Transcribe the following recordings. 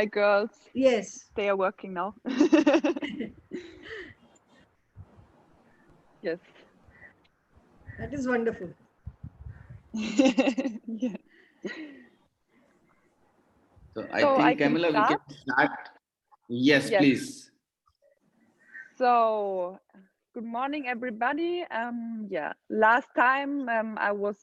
Hi girls. Yes. They are working now. Yes. That is wonderful. Yeah. So I So I think, can Camilla, we can start. start. Yes, Yes. please. So good morning, everybody. Yeah. Last time I was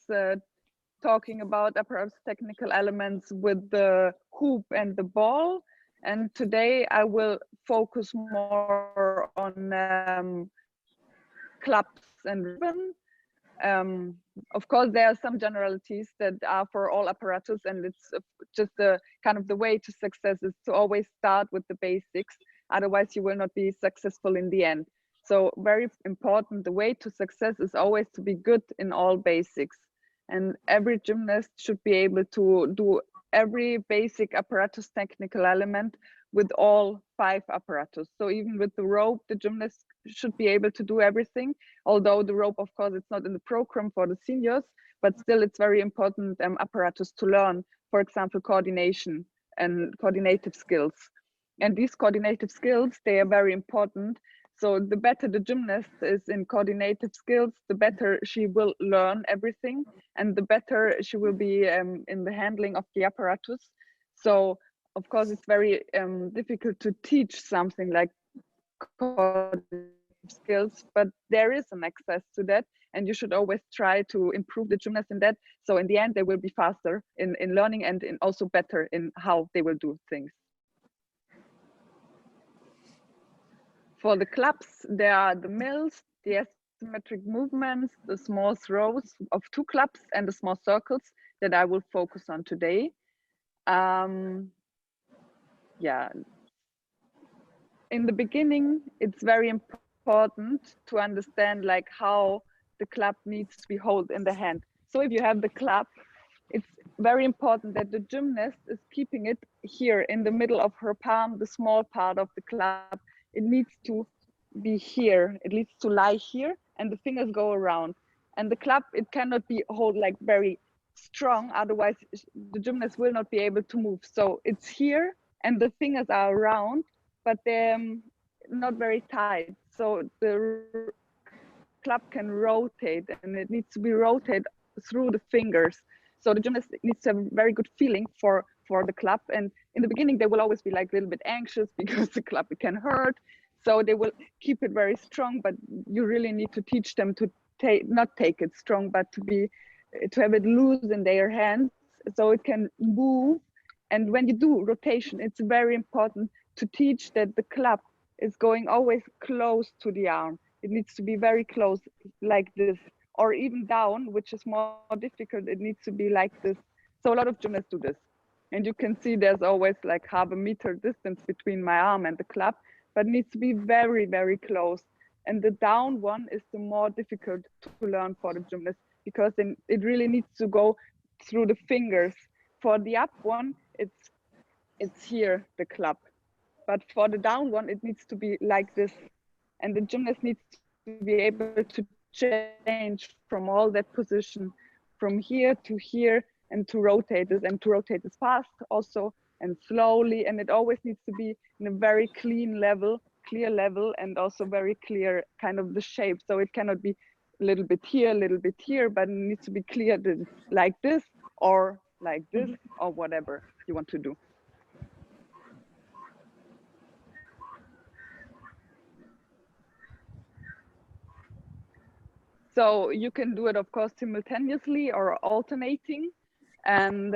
talking about apparatus technical elements with the hoop and the ball, and today I will focus more on clubs and ribbon. Of course, there are some generalities that are for all apparatus, and it's just the kind of the way to success is to always start with the basics. Otherwise, you will not be successful in the end. So very important, the way to success is always to be good in all basics. And every gymnast should be able to do every basic apparatus technical element with all 5 apparatus. So even with the rope, the gymnast should be able to do everything. Although the rope, of course, it's not in the program for the seniors, but still it's very important apparatus to learn, for example, coordination and coordinative skills. And these coordinative skills, they are very important. So the better the gymnast is in coordinative skills, the better she will learn everything and the better she will be in the handling of the apparatus. So of course, it's very difficult to teach something like coordinative skills, but there is an access to that, and you should always try to improve the gymnast in that. So in the end, they will be faster in learning and in also better in how they will do things. For the clubs, there are the mills, the asymmetric movements, the small throws of 2 clubs, and the small circles that I will focus on today. Yeah, in the beginning, it's very important to understand like how the club needs to be held in the hand. So if you have the club, it's very important that the gymnast is keeping it here in the middle of her palm, the small part of the club. It needs to be here. It needs to lie here, and the fingers go around. And the club, it cannot be hold like very strong, otherwise the gymnast will not be able to move. So it's here, and the fingers are around, but they're not very tight. So the club can rotate, and it needs to be rotated through the fingers. So the gymnast needs to have a very good feeling for the club. And in the beginning, they will always be like a little bit anxious because the club it can hurt. So they will keep it very strong, but you really need to teach them to not take it strong, but to have it loose in their hands so it can move. And when you do rotation, it's very important to teach that the club is going always close to the arm. It needs to be very close, like this, or even down, which is more difficult. It needs to be like this. So a lot of gymnasts do this. And you can see there's always like half a meter distance between my arm and the club, but it needs to be very, very close. And the down one is the more difficult to learn for the gymnast because then it really needs to go through the fingers. For the up one, it's here, the club. But for the down one, it needs to be like this. And the gymnast needs to be able to change from all that position, from here to here, and to rotate this, and to rotate this fast also, and slowly. And it always needs to be in a very clean level, clear level, and also very clear kind of the shape. So it cannot be a little bit here, a little bit here, but it needs to be clear that it's like this, or like this, or whatever you want to do. So you can do it, of course, simultaneously or alternating. And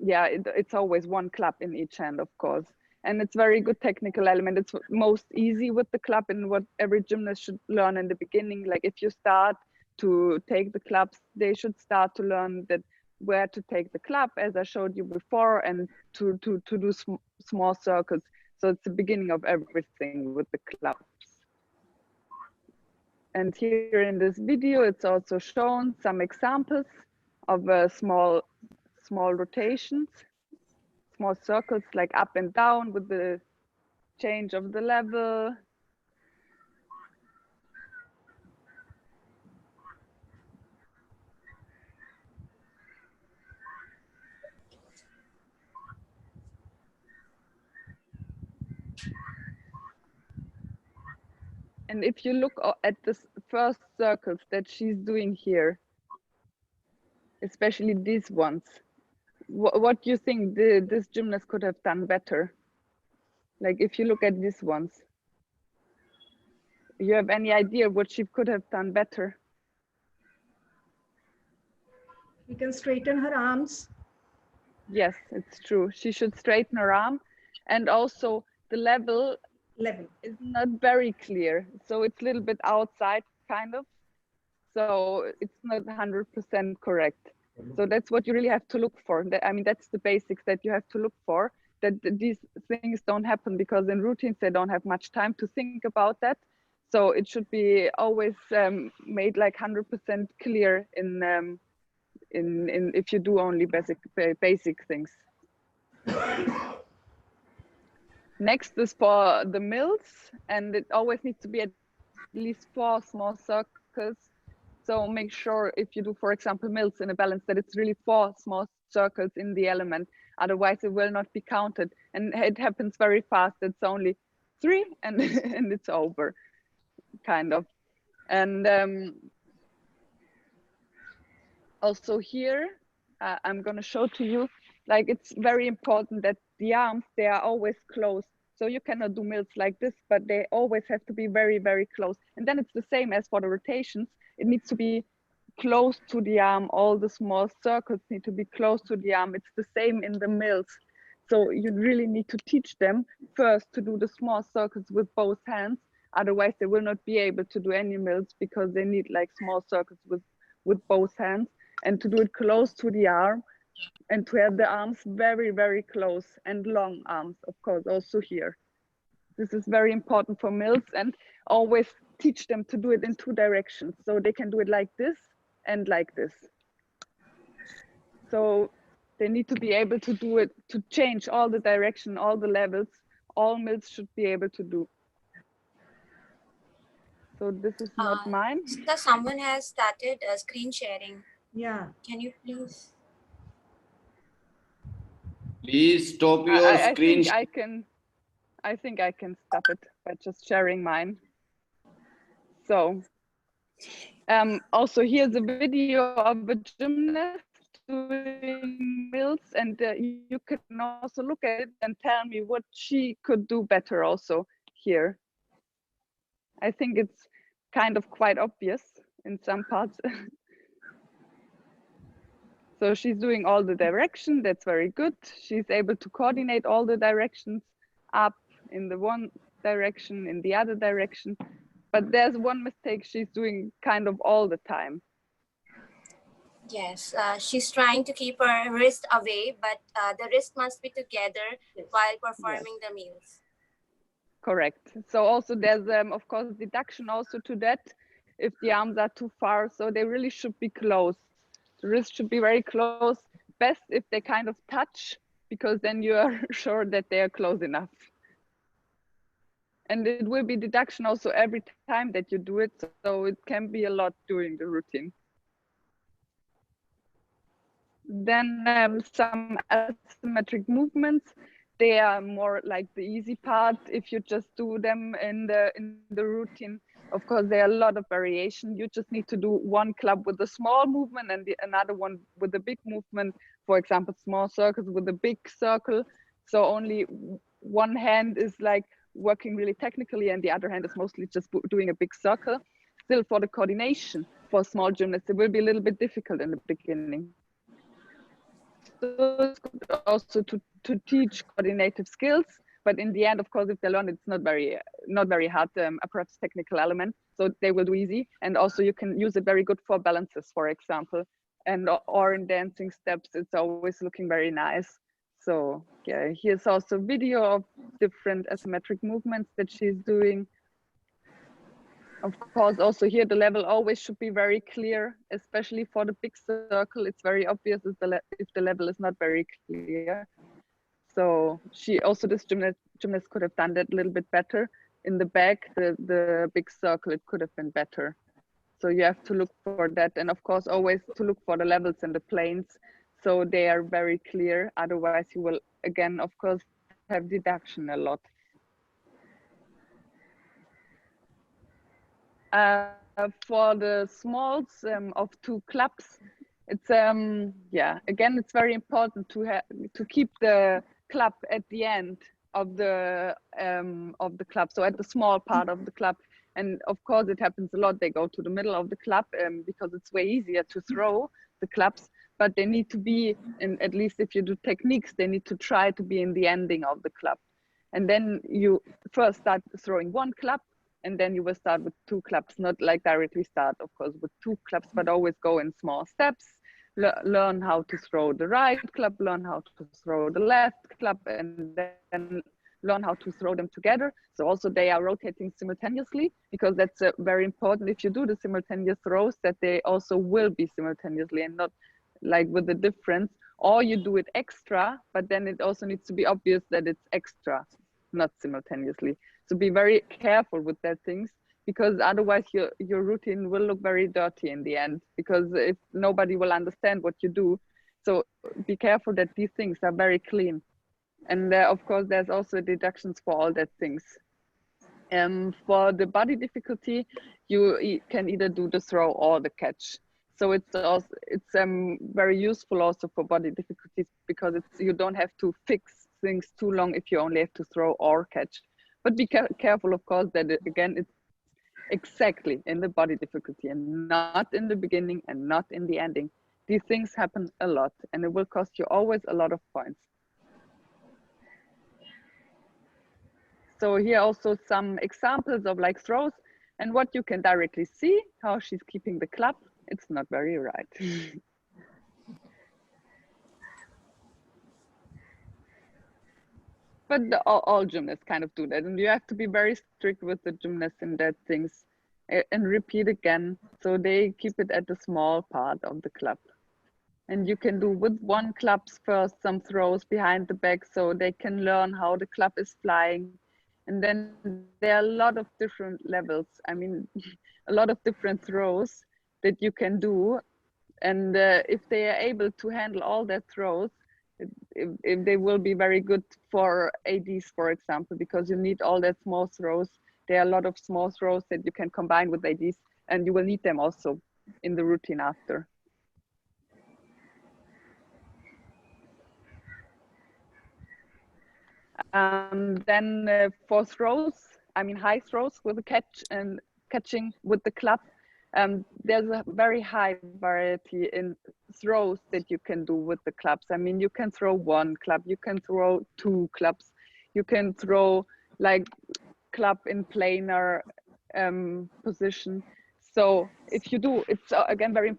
yeah, it's always one club in each hand, of course. And it's very good technical element. It's most easy with the club and what every gymnast should learn in the beginning. Like if you start to take the clubs, they should start to learn that where to take the club, as I showed you before, and to do small circles. So it's the beginning of everything with the clubs. And here in this video, it's also shown some examples of small rotations, small circles like up and down with the change of the level. And if you look at the first circles that she's doing here, especially these ones, what do you think this gymnast could have done better? Like if you look at these ones, you have any idea what she could have done better? You can straighten her arms. Yes, it's true. She should straighten her arm, and also the level is not very clear. So it's a little bit outside, kind of. So it's not 100% correct. So that's what you really have to look for. I mean, that's the basics that you have to look for, that these things don't happen because in routines, they don't have much time to think about that. So it should be always made like 100% clear in if you do only basic things. Next is for the mills, and it always needs to be at least 4 small circles. So make sure if you do, for example, mills in a balance, that it's really 4 small circles in the element. Otherwise, it will not be counted. And it happens very fast. It's only 3 and, and it's over, kind of. And also here, I'm going to show to you, like it's very important that the arms, they are always close. So you cannot do mills like this, but they always have to be very, very close. And then it's the same as for the rotations. It needs to be close to the arm. All the small circles need to be close to the arm. It's the same in the mills. So you really need to teach them first to do the small circles with both hands. Otherwise, they will not be able to do any mills because they need like small circles with both hands, and to do it close to the arm, and to have the arms very, very close, and long arms, of course, also here. This is very important for mills, and always teach them to do it in 2 directions. So they can do it like this and like this. So they need to be able to do it, to change all the direction, all the levels, all mills should be able to do. So this is not mine. So someone has started screen sharing. Yeah. Can you please? Please stop your screen. I think I can stop it by just sharing mine. So also here's a video of a gymnast doing mills, and you can also look at it and tell me what she could do better also here. I think it's kind of quite obvious in some parts. So she's doing all the direction, that's very good. She's able to coordinate all the directions, up in the one direction, in the other direction. But there's one mistake she's doing kind of all the time. Yes, she's trying to keep her wrist away, but the wrist must be together while performing the mills. Correct. So also there's, of course, deduction also to that, if the arms are too far. So they really should be close. The wrist should be very close. Best if they kind of touch, because then you are sure that they are close enough. And it will be deduction also every time that you do it. So it can be a lot during the routine. Then some asymmetric movements. They are more like the easy part if you just do them in the routine. Of course, there are a lot of variation. You just need to do one club with a small movement and another one with a big movement. For example, small circles with a big circle. So only one hand is like working really technically, and the other hand is mostly just doing a big circle. Still, for the coordination for small gymnasts, it will be a little bit difficult in the beginning. So it's good also to teach coordinative skills, but in the end, of course, if they learn, it's not very hard approach technical element, so they will do easy. And also you can use it very good for balances, for example, and or in dancing steps, it's always looking very nice. So yeah, here's also a video of different asymmetric movements that she's doing. Of course, also here the level always should be very clear, especially for the big circle. It's very obvious if the level is not very clear. So she also, this gymnast could have done that a little bit better. In the back, the big circle, it could have been better. So you have to look for that. And of course, always to look for the levels and the planes, so they are very clear. Otherwise, you will, again, of course, have deduction a lot. For the smalls of 2 claps, it's yeah, again, it's very important to keep the clap at the end of the clap, so at the small part of the clap. And of course, it happens a lot. They go to the middle of the clap because it's way easier to throw the claps. But they need to be, in, at least if you do techniques, they need to try to be in the ending of the clap. And then you first start throwing 1 clap, and then you will start with 2 claps, not like directly start, of course, with 2 claps, but always go in small steps. Learn how to throw the right clap, learn how to throw the left clap, and then learn how to throw them together. So also they are rotating simultaneously, because that's very important. If you do the simultaneous throws, that they also will be simultaneously and not like with the difference, or you do it extra, but then it also needs to be obvious that it's extra, not simultaneously. So be very careful with that things, because otherwise your routine will look very dirty in the end, because if nobody will understand what you do. So be careful that these things are very clean. And of course, there's also deductions for all that things. For the body difficulty, you can either do the throw or the catch. So it's also very useful also for body difficulties, because you don't have to fix things too long if you only have to throw or catch. But be careful, of course, that again, it's exactly in the body difficulty and not in the beginning and not in the ending. These things happen a lot, and it will cost you always a lot of points. So here also some examples of like throws, and what you can directly see, how she's keeping the clap. It's not very right. But all gymnasts kind of do that, and you have to be very strict with the gymnasts in that things, and repeat again, so they keep it at the small part of the clap. And you can do with 1 claps first some throws behind the back, so they can learn how the clap is flying. And then there are a lot of different levels. I mean, a lot of different throws that you can do. And if they are able to handle all their throws, if they will be very good for ADs, for example, because you need all that small throws. There are a lot of small throws that you can combine with ADs, and you will need them also in the routine after. Then for throws, I mean high throws with the catch and catching with the clap, there's a very high variety in throws that you can do with the claps. I mean, you can throw 1 clap, you can throw 2 claps, you can throw like clap in planar position. So if you do, it's again very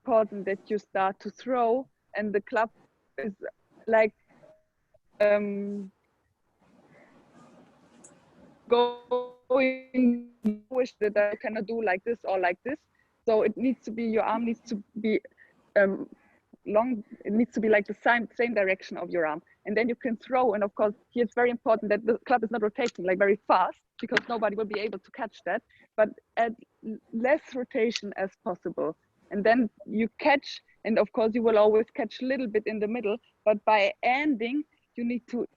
important that you start to throw and the clap is like going wish that I cannot do like this or like this. So it needs to be, your arm needs to be long, it needs to be like the same direction of your arm. And then you can throw, and of course here it's very important that the club is not rotating like very fast, because nobody will be able to catch that, but add less rotation as possible. And then you catch, and of course you will always catch a little bit in the middle, but by ending, you need to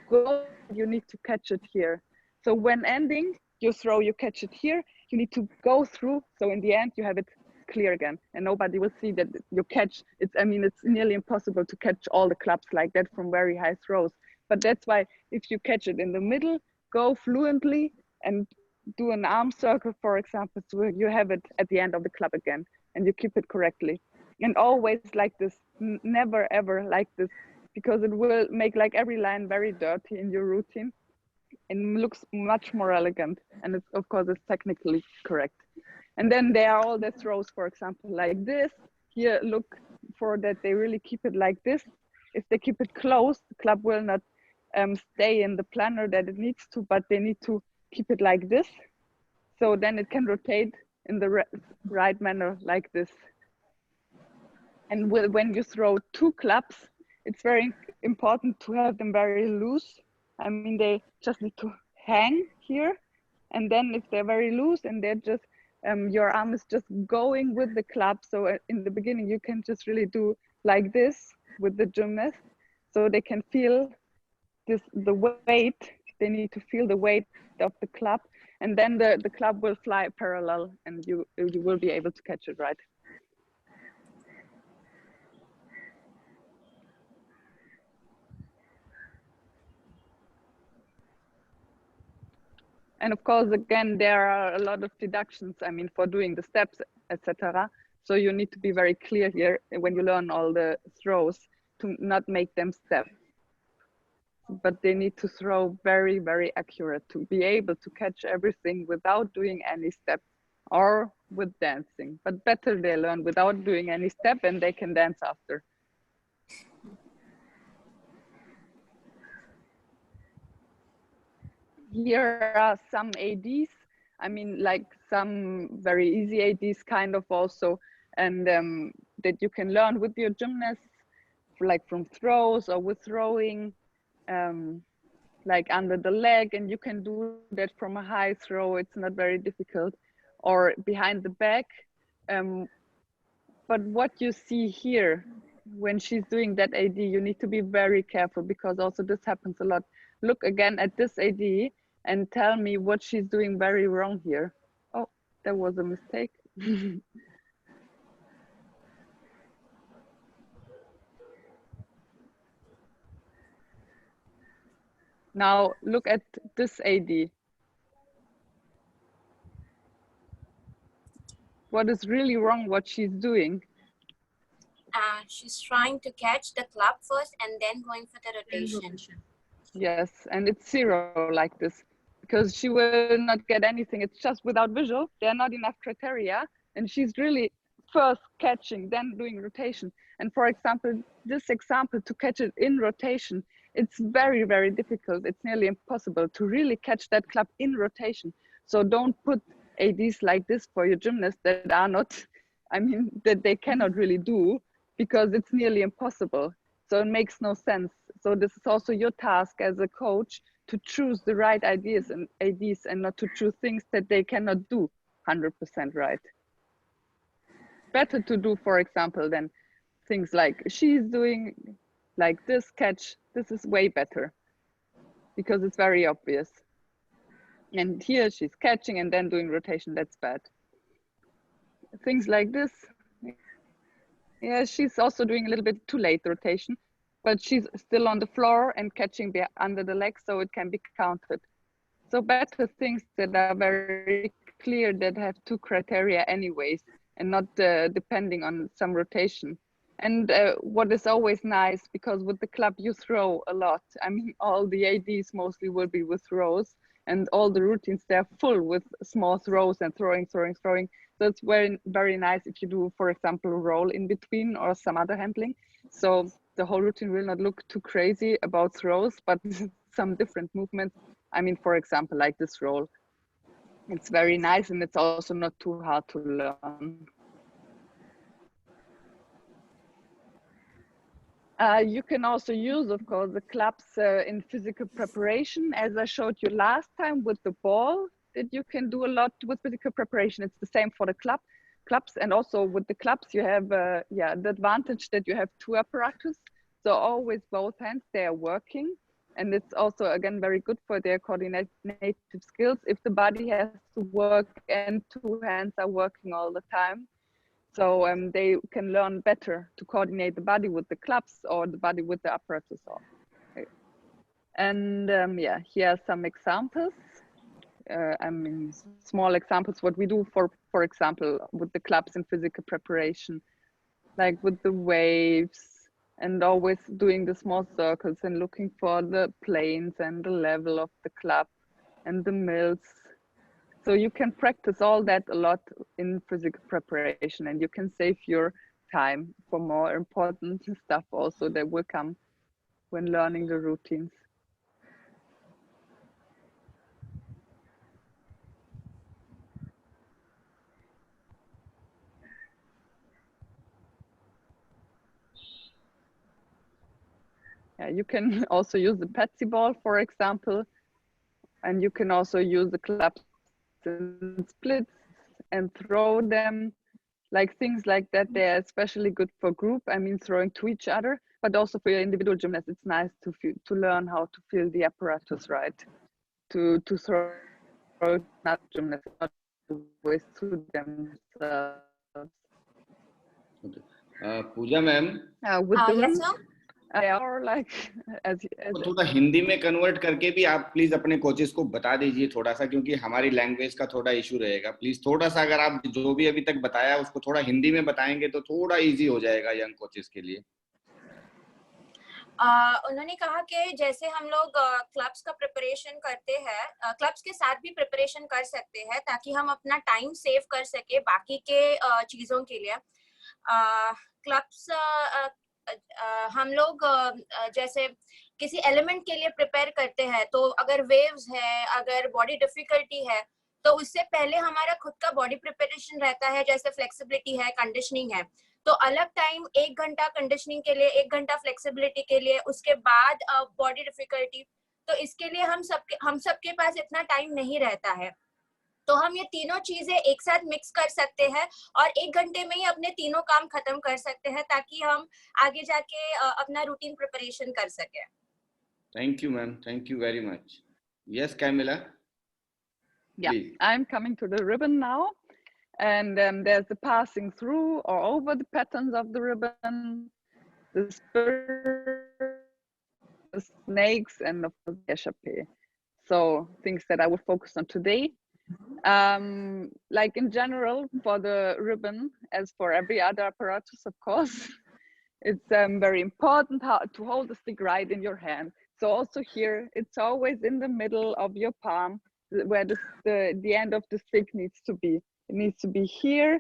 go, you need to catch it here. So when ending, you throw, you catch it here, you need to go through, so in the end you have it clear again, and nobody will see that you catch. I mean, it's nearly impossible to catch all the clubs like that from very high throws. But that's why if you catch it in the middle, go fluently and do an arm circle, for example, so you have it at the end of the club again, and you keep it correctly. And always like this, never ever like this, because it will make like every line very dirty in your routine and looks much more elegant. And it's, of course, it's technically correct. And then there are all the throws, for example, like this. Here, look for that they really keep it like this. If they keep it closed, the club will not stay in the planner that it needs to, but they need to keep it like this. So then it can rotate in the right manner like this. And when you throw two clubs, it's very important to have them very loose. I mean, they just need to hang here. And then if they're very loose and they're just, your arm is just going with the club. So in the beginning, you can just really do like this with the gymnast. So they can feel this, the weight they need to feel the weight of the club, and then the club will fly parallel, and you will be able to catch it right. And of course, again, there are a lot of deductions, I mean, for doing the steps, etc. So you need to be very clear here when you learn all the throws to not make them step. But they need to throw very, very accurate to be able to catch everything without doing any step or with dancing. But better they learn without doing any step and they can dance after. Here are some ADs. I mean, like some very easy ADs kind of also, and that you can learn with your gymnasts, like from throws or with throwing, like under the leg, and you can do that from a high throw. It's not very difficult, or behind the back. But what you see here, when she's doing that AD, you need to be very careful because also this happens a lot. Look again at this AD and tell me what she's doing very wrong here. Oh, there was a mistake. Now look at this AD. What is really wrong what she's doing? She's trying to catch the club first and then going for the rotation. Yes, and it's zero like this because she will not get anything. It's just without visual. There are not enough criteria, and she's really first catching, then doing rotation. And for example, this example to catch it in rotation, it's very, very difficult. It's nearly impossible to really catch that club in rotation. So don't put ADs like this for your gymnasts that are not, I mean, that they cannot really do because it's nearly impossible. So it makes no sense. So this is also your task as a coach to choose the right ideas and ADs and not to choose things that they cannot do 100% right. Better to do, for example, than things like she's doing like this catch. This is way better because it's very obvious. And here she's catching and then doing rotation. That's bad. Things like this. Yeah, she's also doing a little bit too late rotation, but she's still on the floor and catching under the leg, so it can be counted. So better things that are very clear, that have two criteria anyways, and not depending on some rotation. And what is always nice, because with the club you throw a lot. I mean, all the ADs mostly will be with throws, and all the routines, they're full with small throws and throwing. So it's very, very nice if you do, for example, a roll in between or some other handling. So the whole routine will not look too crazy about throws, but some different movements. I mean, for example, like this roll. It's very nice and it's also not too hard to learn. You can also use, of course, the clubs in physical preparation, as I showed you last time with the ball, that you can do a lot with physical preparation. It's the same for the clubs, and also with the clubs, you have the advantage that you have two apparatus. So always both hands, they are working. And it's also, again, very good for their coordinative skills if the body has to work and two hands are working all the time. So they can learn better to coordinate the body with the clubs or the body with the apparatus. And yeah, here are some examples. I mean, small examples, what we do for example, with the clubs in physical preparation, like with the waves and always doing the small circles and looking for the planes and the level of the club and the mills. So you can practice all that a lot in physical preparation, and you can save your time for more important stuff also that will come when learning the routines. Yeah, you can also use the Patsy ball, for example, and you can also use the clubs in splits and throw them, like things like that. They're especially good for group, I mean, throwing to each other, but also for your individual gymnast, it's nice to learn how to feel the apparatus right. to throw not gymnasts, not always to themselves. Pooja ma'am, with the yes, ribbon, sir? or like as थोड़ा हिंदी में convert करके भी आप please अपने coaches को बता दीजिए थोड़ा सा, क्योंकि हमारी लैंग्वेज का थोड़ा इशू रहेगा। प्लीज थोड़ा सा अगर आप जो भी अभी तक बताया उसको थोड़ा हिंदी में बताएंगे तो थोड़ा इजी हो जाएगा यंग कोचेस के लिए। उन्होंने कहा कि जैसे हम लोग क्लब्स का प्रिपरेशन करते हैं, क्लब्स के साथ भी प्रिपरेशन कर सकते हैं ताकि हम अपना टाइम सेव कर सके बाकी के चीज़ों के लिए। क्लब्स हम लोग जैसे किसी एलिमेंट के लिए प्रिपेयर करते हैं, तो अगर वेव्स है, अगर बॉडी डिफिकल्टी है, तो उससे पहले हमारा खुद का बॉडी प्रिपरेशन रहता है, जैसे फ्लेक्सिबिलिटी है, कंडीशनिंग है। तो अलग टाइम 1 घंटा कंडीशनिंग के लिए, 1 घंटा फ्लेक्सिबिलिटी के लिए, उसके बाद बॉडी डिफिकल्टी। तो इसके लिए हम सबके पास इतना टाइम नहीं रहता है, तो हम ये तीनों चीजें एक साथ मिक्स कर सकते हैं और 1 घंटे में ही अपने तीनों काम खत्म कर सकते हैं ताकि हम आगे जाके अपना रूटीन प्रिपरेशन कर सके। Thank you ma'am, thank you very much. Yes Camilla, please. I'm coming to the ribbon now. And there's the passing through or over the patterns of the ribbon, the spiral, the snakes, and of course the échappée. So things that I will focus on today. Like in general for the ribbon, as for every other apparatus, of course, it's very important to hold the stick right in your hand. So also here, it's always in the middle of your palm where the end of the stick needs to be. It needs to be here,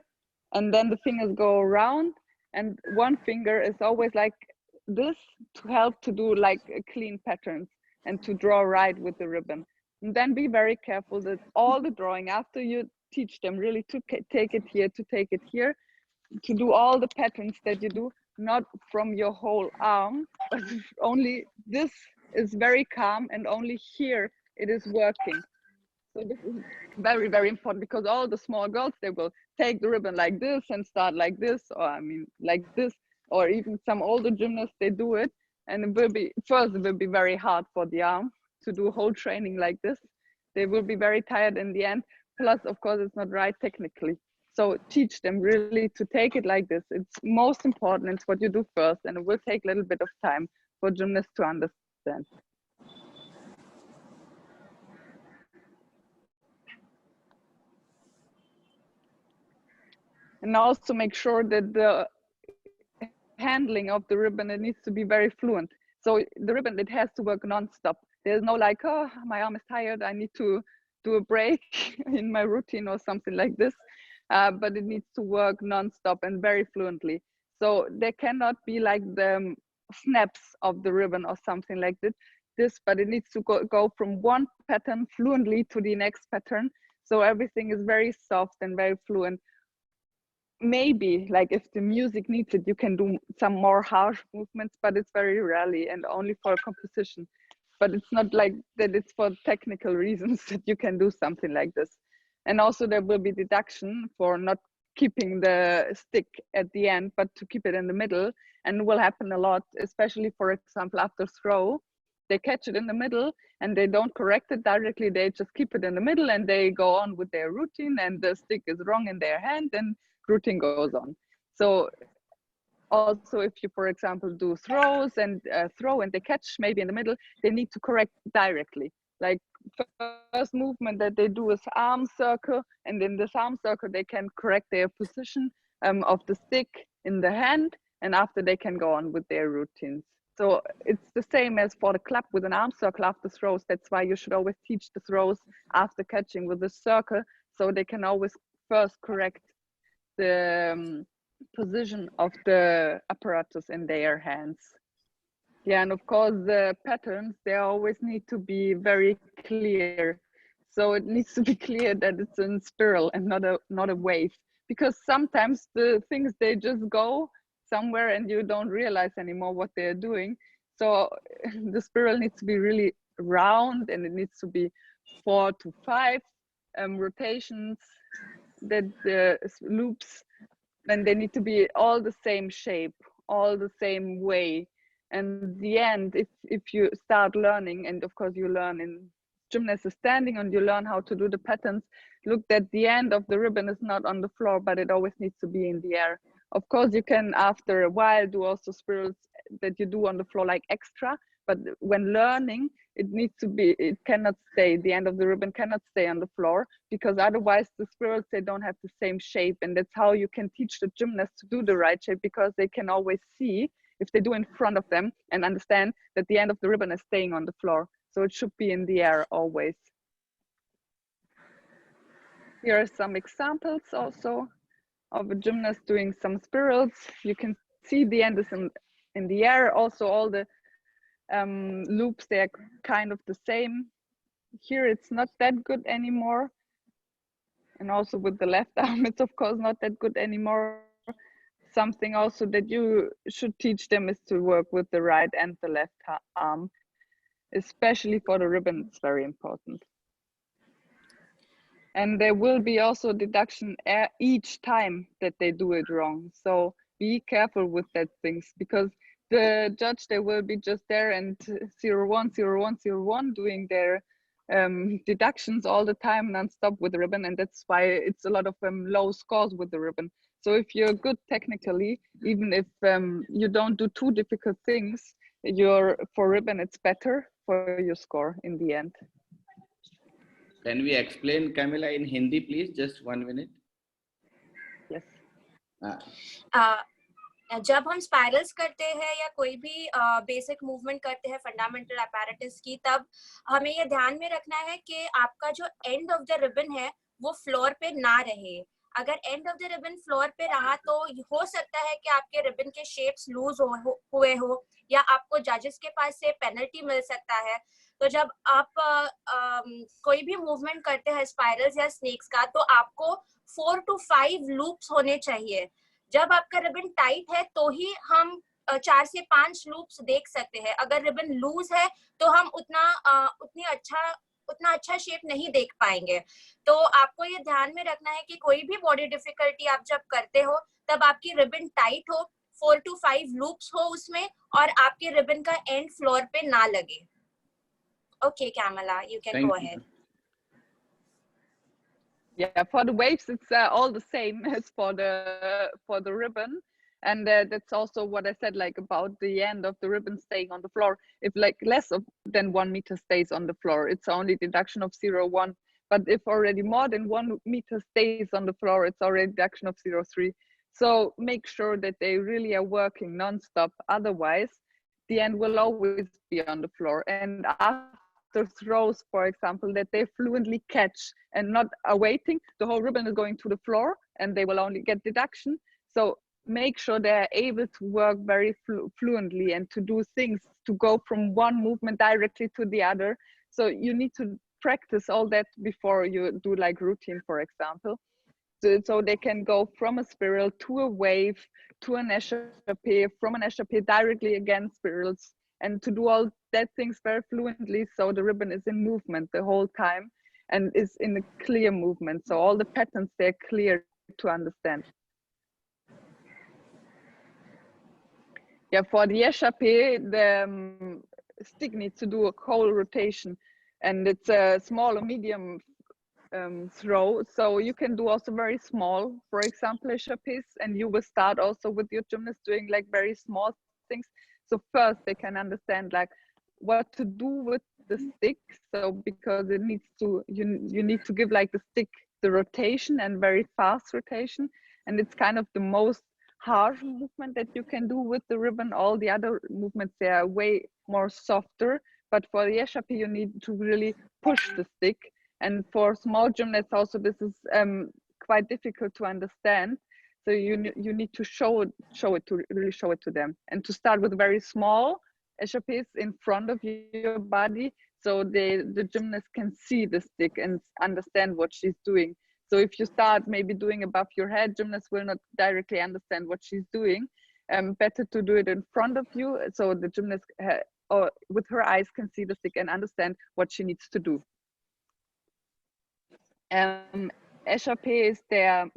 and then the fingers go around, and one finger is always like this to help to do like clean patterns and to draw right with the ribbon. And then be very careful that all the drawing, after you teach them really to take it here, to take it here, to do all the patterns that you do, not from your whole arm, but only this is very calm and only here it is working. So this is very, very important because all the small girls, they will take the ribbon like this and start like this, or I mean like this, or even some older gymnasts, they do it. And it will be, first it will be very hard for the arm to do whole training like this. They will be very tired in the end. Plus, of course, it's not right technically. So teach them really to take it like this. It's most important, it's what you do first, and it will take a little bit of time for gymnasts to understand. And also make sure that the handling of the ribbon, it needs to be very fluent. So the ribbon, it has to work non-stop. There's no like, oh, my arm is tired, I need to do a break in my routine or something like this. But it needs to work non-stop and very fluently. So there cannot be like the snaps of the ribbon or something like this, but it needs to go from one pattern fluently to the next pattern. So everything is very soft and very fluent. Maybe like if the music needs it, you can do some more harsh movements, but it's very rarely and only for a composition. But it's not like that it's for technical reasons that you can do something like this. And also there will be deduction for not keeping the stick at the end, but to keep it in the middle. And it will happen a lot, especially for example, after throw, they catch it in the middle and they don't correct it directly. They just keep it in the middle and they go on with their routine, and the stick is wrong in their hand and routine goes on. So also if you, for example, do throws and throw and they catch maybe in the middle, they need to correct directly. Like first movement that they do is arm circle, and in this arm circle they can correct their position of the stick in the hand, and after they can go on with their routines. So it's the same as for the club with an arm circle after throws. That's why you should always teach the throws after catching with the circle, so they can always first correct the position of the apparatus in their hands. Yeah, and of course the patterns, they always need to be very clear. So it needs to be clear that it's in spiral and not a wave, because sometimes the things, they just go somewhere and you don't realize anymore what they're doing. So the spiral needs to be really round, and it needs to be 4 to 5 rotations, that the loops, and they need to be all the same shape, all the same way. And the end, if you start learning, and of course you learn in gymnast is standing and you learn how to do the patterns, look that the end of the ribbon is not on the floor, but it always needs to be in the air. Of course, you can after a while do also spirals that you do on the floor like extra, but when learning, it cannot stay, the end of the ribbon cannot stay on the floor, because otherwise the spirals, they don't have the same shape. And that's how you can teach the gymnast to do the right shape, because they can always see if they do in front of them and understand that the end of the ribbon is staying on the floor. So it should be in the air always. Here are some examples also of a gymnast doing some spirals. You can see the end is in the air. Also all the loops, they're kind of the same. Here it's not that good anymore. And also with the left arm, it's of course not that good anymore. Something also that you should teach them is to work with the right and the left arm, especially for the ribbon. It's very important. And there will be also deduction each time that they do it wrong. So be careful with that things, because the judge, they will be just there and 0-1, 0-1, 0-1 doing their deductions all the time non-stop with the ribbon. And that's why it's a lot of low scores with the ribbon. So if you're good technically, even if you don't do too difficult things, for ribbon, it's better for your score in the end. Can we explain, Camilla, in Hindi, please? Just 1 minute. Yes. जब हम spirals करते हैं या कोई भी basic movement करते हैं fundamental apparatus की, तब हमें ये ध्यान में रखना है कि आपका जो एंड ऑफ द रिबन है वो फ्लोर पे ना रहे. अगर end of the ribbon floor पे रहा तो हो सकता है कि आपके रिबन के शेप्स लूज हुए हो या आपको जजेस के पास से पेनल्टी मिल सकता है. तो जब आप कोई भी मूवमेंट करते हैं स्पाइरल्स या स्नेक्स का, तो आपको 4 to 5 लूप्स होने चाहिए. जब आपका रिबन टाइट है तो ही हम 4 से 5 लूप्स देख सकते हैं. अगर रिबन लूज है तो हम उतना अच्छा शेप नहीं देख पाएंगे. तो आपको ये ध्यान में रखना है कि कोई भी बॉडी डिफिकल्टी आप जब करते हो तब आपकी रिबन टाइट हो, 4 to 5 लूप्स हो उसमें, और आपके रिबन का एंड फ्लोर पे ना लगे. Okay, Camilla, you can go ahead. Yeah, for the waves, it's all the same as for the ribbon. And that's also what I said, like about the end of the ribbon staying on the floor. If like less than 1 meter stays on the floor, it's only deduction of 0-1. But if already more than 1 meter stays on the floor, it's already deduction of 0-3. So make sure that they really are working non-stop. Otherwise, the end will always be on the floor. And after throws, for example, that they fluently catch and not are waiting, the whole ribbon is going to the floor and they will only get deduction. So make sure they're able to work very fluently and to do things, to go from one movement directly to the other. So you need to practice all that before you do like routine, for example. So they can go from a spiral to a wave to an échappé, from an échappé directly against spirals, and to do all that things very fluently, so the ribbon is in movement the whole time and is in a clear movement. So all the patterns, they're clear to understand. Yeah, for the échappé, the stick needs to do a whole rotation, and it's a small or medium throw. So you can do also very small, for example, échappés, and you will start also with your gymnast doing like very small things. So first they can understand like what to do with the stick. So because it needs to, you need to give like the stick the rotation and very fast rotation. And it's kind of the most harsh movement that you can do with the ribbon. All the other movements, they are way more softer. But for the échappé, you need to really push the stick. And for small gymnasts also, this is quite difficult to understand. So you need to show it to really show it to them, and to start with very small échappés in front of your body, so the gymnast can see the stick and understand what she's doing. So if you start maybe doing above your head, gymnast will not directly understand what she's doing. Better to do it in front of you, so the gymnast or with her eyes can see the stick and understand what she needs to do. Échappé is there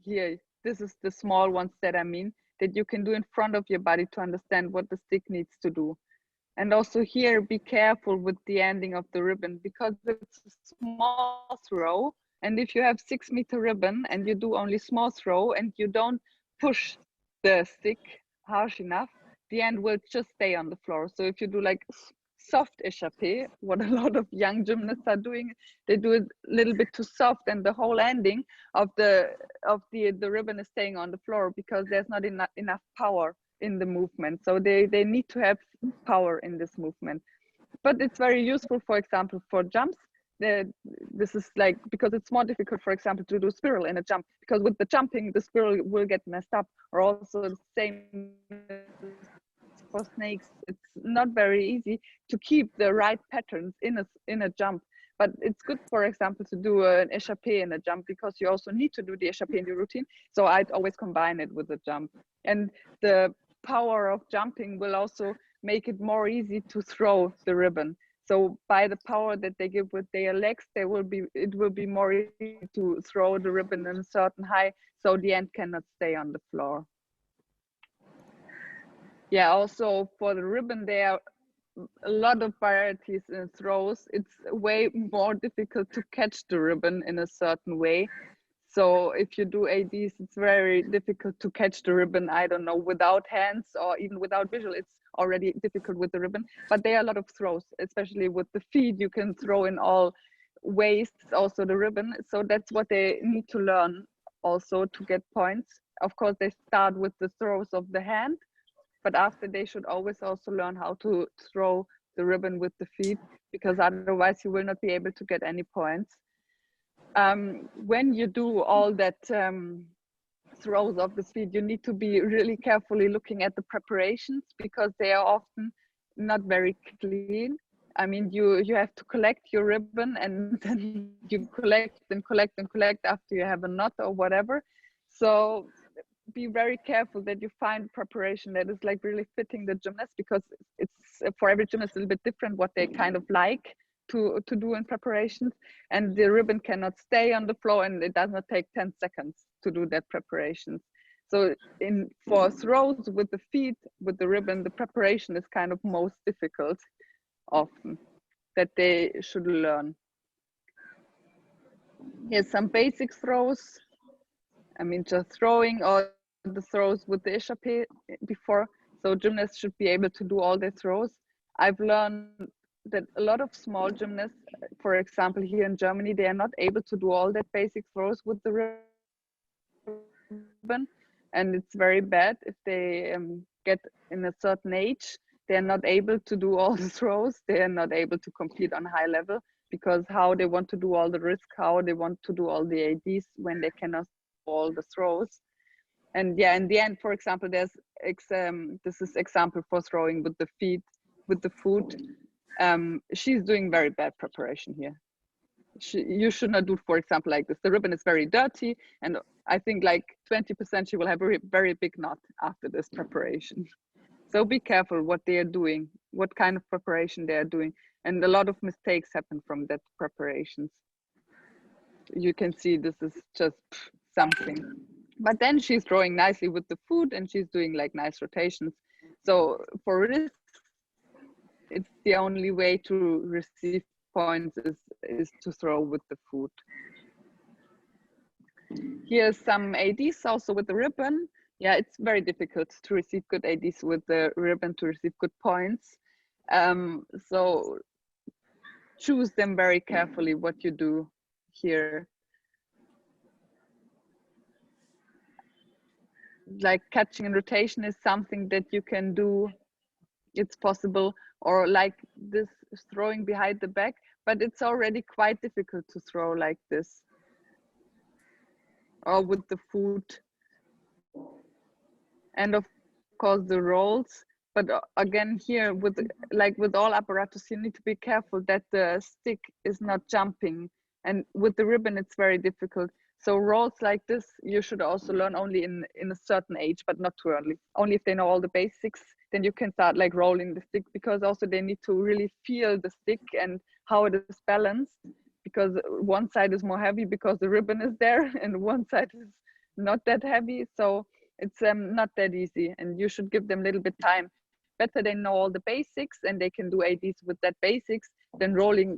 here. This is the small ones that I mean, that you can do in front of your body to understand what the stick needs to do. And also here, be careful with the ending of the ribbon because it's a small throw. And if you have 6-meter ribbon and you do only small throw and you don't push the stick harsh enough, the end will just stay on the floor. So if you do like soft échappé, what a lot of young gymnasts are doing, they do it a little bit too soft, and the whole ending of the ribbon is staying on the floor because there's not enough power in the movement. So they need to have power in this movement. But it's very useful, for example, for jumps. This is like, because it's more difficult, for example, to do spiral in a jump, because with the jumping, the spiral will get messed up. Or also the same for snakes, it's not very easy to keep the right patterns in a jump. But it's good, for example, to do an échappé in a jump because you also need to do the échappé in your routine. So I'd always combine it with a jump. And the power of jumping will also make it more easy to throw the ribbon. So by the power that they give with their legs, it will be more easy to throw the ribbon in a certain height, so the end cannot stay on the floor. Yeah, also for the ribbon, there are a lot of varieties in throws. It's way more difficult to catch the ribbon in a certain way. So if you do ADs, it's very difficult to catch the ribbon, I don't know, without hands or even without visual. It's already difficult with the ribbon, but there are a lot of throws, especially with the feet. You can throw in all ways, also the ribbon. So that's what they need to learn also to get points. Of course, they start with the throws of the hand, but after they should always also learn how to throw the ribbon with the feet, because otherwise you will not be able to get any points. When you do all that throws of the feet, you need to be really carefully looking at the preparations because they are often not very clean. I mean, you have to collect your ribbon and then you collect and collect and collect after you have a knot or whatever. So be very careful that you find preparation that is like really fitting the gymnast, because it's for every gymnast a little bit different what they kind of like to do in preparations, and the ribbon cannot stay on the floor and it does not take 10 seconds to do that preparations. So for throws with the feet, with the ribbon, the preparation is kind of most difficult often that they should learn. Here's some basic throws. I mean, just throwing or the throws with the échappé before. So gymnasts should be able to do all their throws. I've learned that a lot of small gymnasts, for example, here in Germany, they are not able to do all that basic throws with the ribbon. And it's very bad if they get in a certain age, they're not able to do all the throws. They are not able to compete on high level because how they want to do all the risk, how they want to do all the ADs when they cannot do all the throws. And yeah, in the end, for example, there's this is example for throwing with the feet, with the foot. She's doing very bad preparation here. You should not do, for example, like this. The ribbon is very dirty, and I think like 20% she will have a very big knot after this preparation. So be careful what they are doing, what kind of preparation they are doing. And a lot of mistakes happen from that preparations. You can see this is just something. But then she's throwing nicely with the foot and she's doing like nice rotations. So for this, it's the only way to receive points is to throw with the foot. Here's some ADs also with the ribbon. Yeah, it's very difficult to receive good ADs with the ribbon to receive good points. So choose them very carefully what you do here. Like catching and rotation is something that you can do, it's possible, or like this throwing behind the back, but it's already quite difficult to throw like this or with the foot. And of course the rolls, but again here with all apparatus you need to be careful that the stick is not jumping, and with the ribbon it's very difficult. So rolls like this you should also learn only in a certain age, but not too early. Only if they know all the basics, then you can start like rolling the stick, because also they need to really feel the stick and how it is balanced, because one side is more heavy because the ribbon is there and one side is not that heavy. So it's not that easy, and you should give them a little bit time. better they know all the basics and they can do ADs with that basics than rolling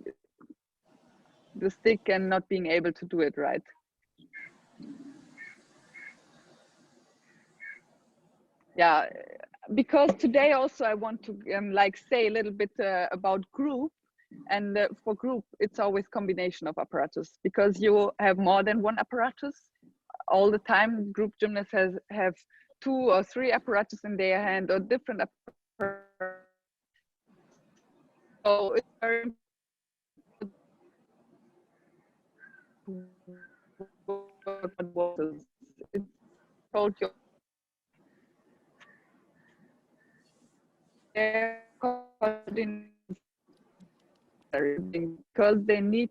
the stick and not being able to do it right. Yeah, because today also I want to like say a little bit about group. And for group, it's always combination of apparatus, because you have more than one apparatus all the time. Group gymnasts have 2 or 3 apparatus in their hand, or different apparatus. So it's very important. It's told you because they need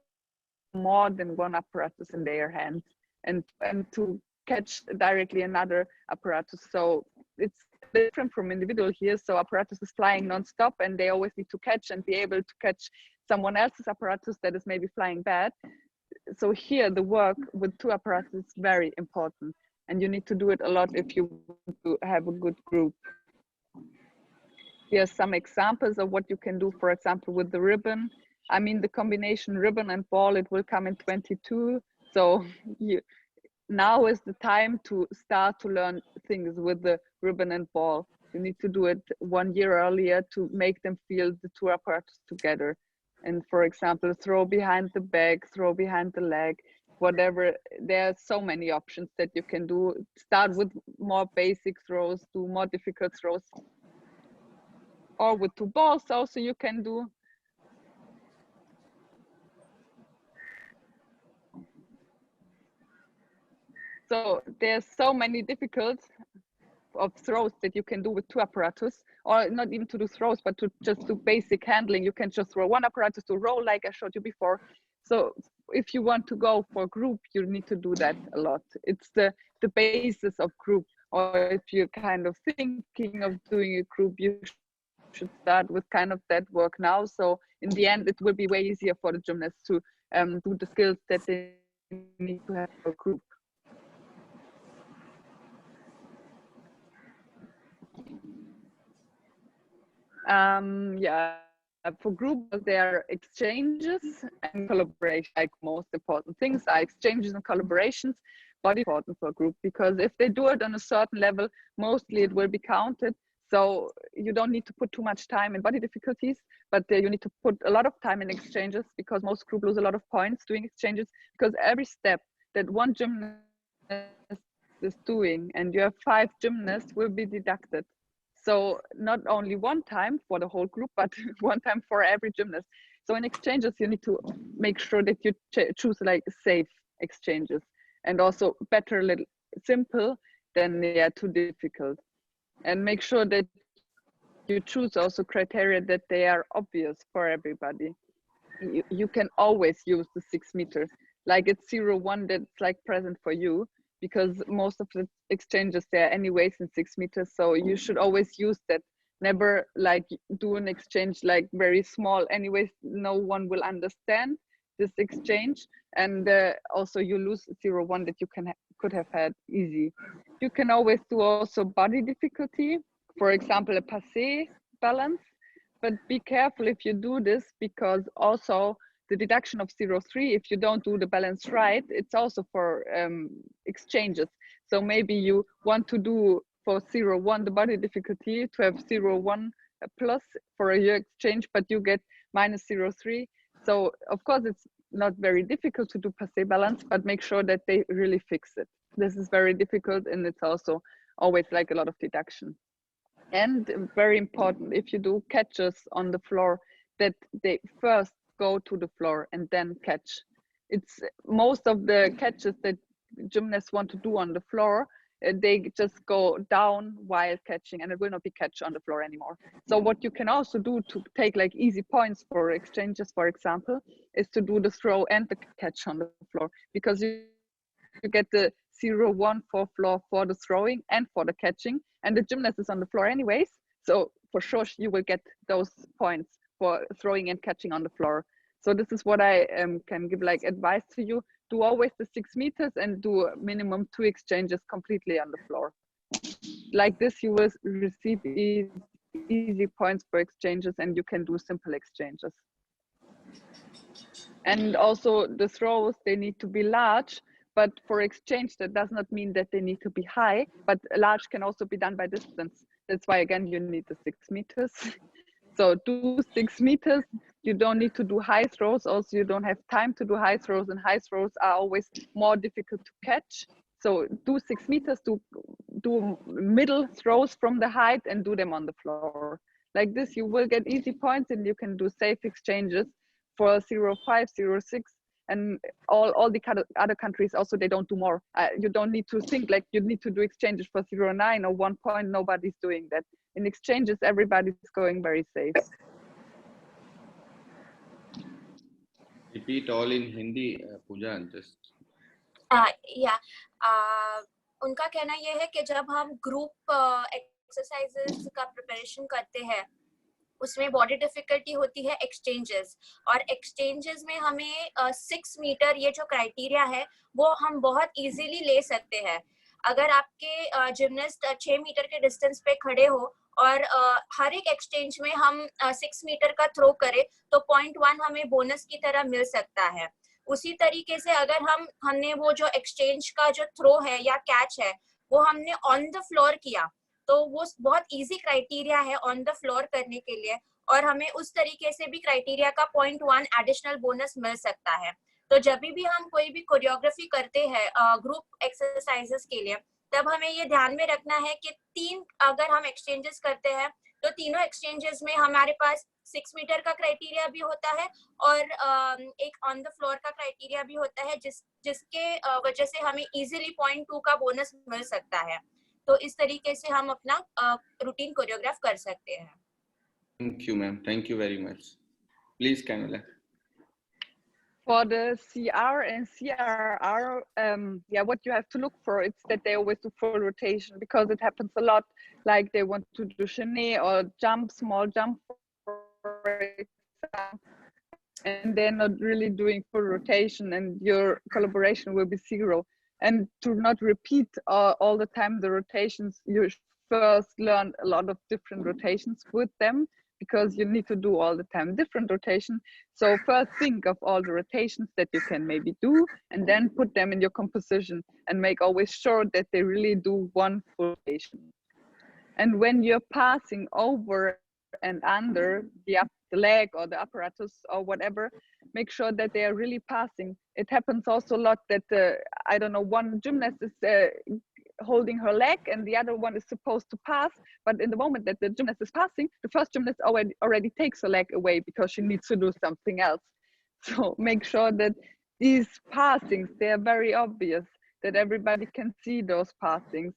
more than one apparatus in their hand, and to catch directly another apparatus. So it's different from individual here. So apparatus is flying non-stop and they always need to catch and be able to catch someone else's apparatus that is maybe flying bad. So here the work with 2 apparatus is very important, and you need to do it a lot if you want to have a good group. Here are some examples of what you can do, for example, with the ribbon. I mean, the combination ribbon and ball, it will come in 22. So now is the time to start to learn things with the ribbon and ball. You need to do it 1 year earlier to make them feel the 2 apparatus together. And for example, throw behind the back, throw behind the leg, whatever. There are so many options that you can do. Start with more basic throws, do more difficult throws. Or with 2 balls also you can do. So there's so many difficult of throws that you can do with 2 apparatus, or not even to do throws, but to just do basic handling. You can just throw 1 apparatus to roll, like I showed you before. So if you want to go for group, you need to do that a lot. It's the basis of group. Or if you're kind of thinking of doing a group, you should start with kind of that work now. So in the end, it will be way easier for the gymnasts to do the skills that they need to have for a group. Yeah, for group, there are exchanges and collaboration. Like most important things are exchanges and collaborations, but important for a group, because if they do it on a certain level, mostly it will be counted. So you don't need to put too much time in body difficulties, but you need to put a lot of time in exchanges, because most group lose a lot of points doing exchanges, because every step that one gymnast is doing, and you have 5 gymnasts, will be deducted. So not only one time for the whole group, but 1 time for every gymnast. So in exchanges, you need to make sure that you choose like safe exchanges, and also better little simple than too difficult. And make sure that you choose also criteria that they are obvious for everybody. You can always use the 6 meters, like it's 0-1 that's like present for you, because most of the exchanges there are anyways in 6 meters. So you should always use that. Never like do an exchange like very small. Anyways, no one will understand this exchange. And also you lose 0-1 that you could have had easy. You can always do also body difficulty. For example, a passé balance. But be careful if you do this, because also the deduction of 0-3, if you don't do the balance right, it's also for exchanges. So maybe you want to do for 0-1 the body difficulty to have 0-1 plus for a year exchange, but you get minus 0-3. So of course it's not very difficult to do passé balance, but make sure that they really fix it. This is very difficult, and it's also always like a lot of deduction. And very important, if you do catches on the floor, that they first go to the floor and then catch. It's most of the catches that gymnasts want to do on the floor, they just go down while catching, and it will not be catch on the floor anymore. So what you can also do to take like easy points for exchanges, for example, is to do the throw and the catch on the floor, because you get the 0-1 for floor for the throwing and for the catching, and the gymnast is on the floor anyways. So for sure you will get those points for throwing and catching on the floor. So this is what I can give like advice to you. Do always the 6 meters and do minimum 2 exchanges completely on the floor. Like this, you will receive easy points for exchanges, and you can do simple exchanges. And also the throws, they need to be large, but for exchange, that does not mean that they need to be high, but large can also be done by distance. That's why, again, you need the 6 meters. So do 6 meters. You don't need to do high throws. Also, you don't have time to do high throws, and high throws are always more difficult to catch. So do 6 meters, do middle throws from the height and do them on the floor. Like this, you will get easy points, and you can do safe exchanges for 0.5, 0.6, and all the other countries also, they don't do more. You don't need to think like you need to do exchanges for 0.9 or 1 point. Nobody's doing that. In exchanges, everybody's going very safe. Repeat all in Hindi, Pooja, just. या उनका कहना यह है कि जब हम group exercises का preparation करते हैं उसमें बॉडी डिफिकल्टी होती है एक्सचेंजेस, और एक्सचेंजेस में हमें 6 मीटर ये जो क्राइटेरिया है वो हम बहुत इजीली ले सकते हैं। अगर आपके जिमनास्ट 6 मीटर के डिस्टेंस पे खड़े हो और हर एक एक्सचेंज में हम 6 मीटर का थ्रो करें तो 0.1 हमें बोनस की तरह मिल सकता है। उसी तरीके से अगर हमने वो जो एक्सचेंज का जो थ्रो है या कैच है वो हमने ऑन द फ्लोर किया तो वो बहुत इजी क्राइटेरिया है ऑन द फ्लोर करने के लिए, और हमें उस तरीके से भी क्राइटेरिया का 0.1 एडिशनल बोनस मिल सकता है। तो जब भी हम कोई भी कोरियोग्राफी करते हैं ग्रुप एक्सरसाइजेस के लिए, तब हमें ये ध्यान में रखना है कि 3 अगर हम एक्सचेंजेस करते हैं तो तीनों एक्सचेंजेस में हमारे पास 6 मीटर का क्राइटेरिया भी होता है और एक ऑन द फ्लोर का क्राइटेरिया भी होता है, जिसके वजह से हमें इजीली 0.2 का बोनस मिल सकता है। तो इस तरीके से हम अपना रूटीन कोरियोग्राफ कर सकते हैं। Thank you, ma'am. Thank you very much. Please, Camilla. For the CR and CRR, yeah, what you have to look for is that they always do full rotation, because it happens a lot. Like they want to do chaîné or jump, small jump, for example, and they're not really doing full rotation, and your collaboration will be 0. And to not repeat all the time the rotations, you first learn a lot of different rotations with them, because you need to do all the time different rotation. So first think of all the rotations that you can maybe do, and then put them in your composition and make always sure that they really do one full rotation. And when you're passing over and under the leg or the apparatus or whatever, make sure that they are really passing. It happens also a lot that, I don't know, one gymnast is holding her leg and the other one is supposed to pass, but in the moment that the gymnast is passing, the first gymnast already takes her leg away because she needs to do something else. So make sure that these passings, they are very obvious, that everybody can see those passings.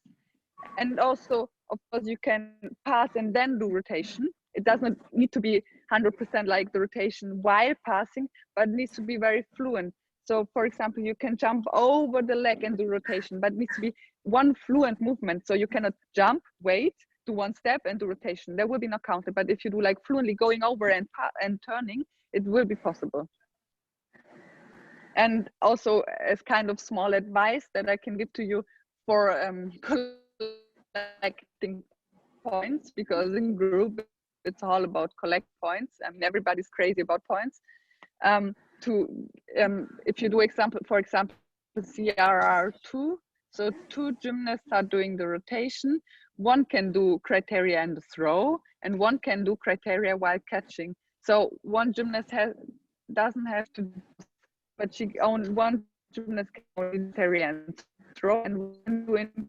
And also, of course, you can pass and then do rotation. It doesn't need to be 100% like the rotation while passing, but it needs to be very fluent. So for example, you can jump over the leg and do rotation, but it needs to be one fluent movement. So you cannot jump, wait, do one step and do rotation. That will be not counted. But if you do like fluently going over and turning, it will be possible. And also, as kind of small advice that I can give to you for collecting points, because in group it's all about collect points. I mean, everybody's crazy about points. If you do for example CRR2, so 2 gymnasts are doing the rotation, one can do criteria and the throw, and one can do criteria while catching. So one gymnast doesn't have to, but one gymnast can only criteria and throw, and one doing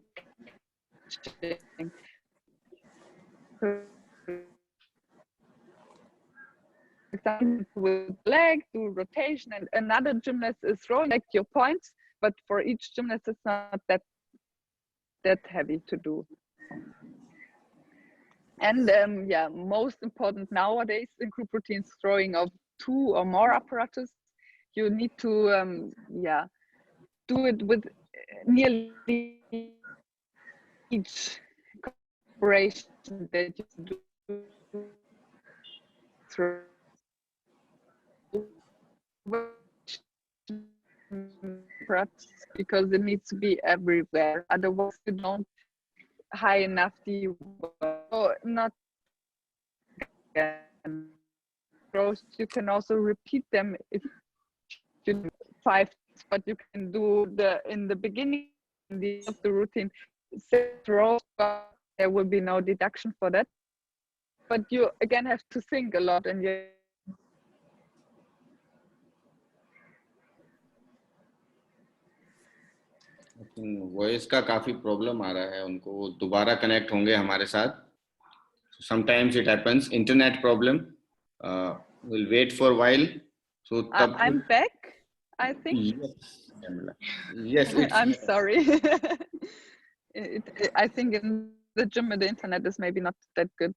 catching. With leg, do rotation, and another gymnast is throwing like your points, but for each gymnast it's not that heavy to do. And yeah, most important nowadays in group routines, throwing of 2 or more apparatus. You need to do it with nearly each operation that you do through, because it needs to be everywhere. Otherwise, you don't high enough the not again. Throws, you can also repeat them if you do 5, but you can do in the beginning of the routine 6 rows, but there will be no deduction for that. But you again have to think a lot, and you voice का काफी problem आ रहा है उनको, वो दोबारा connect होंगे हमारे साथ. Sometimes it happens, internet problem. We'll wait for a while. So I'm back, I think. Yes, Kamila. Yes, I'm sorry. I think in the gym the internet is maybe not that good.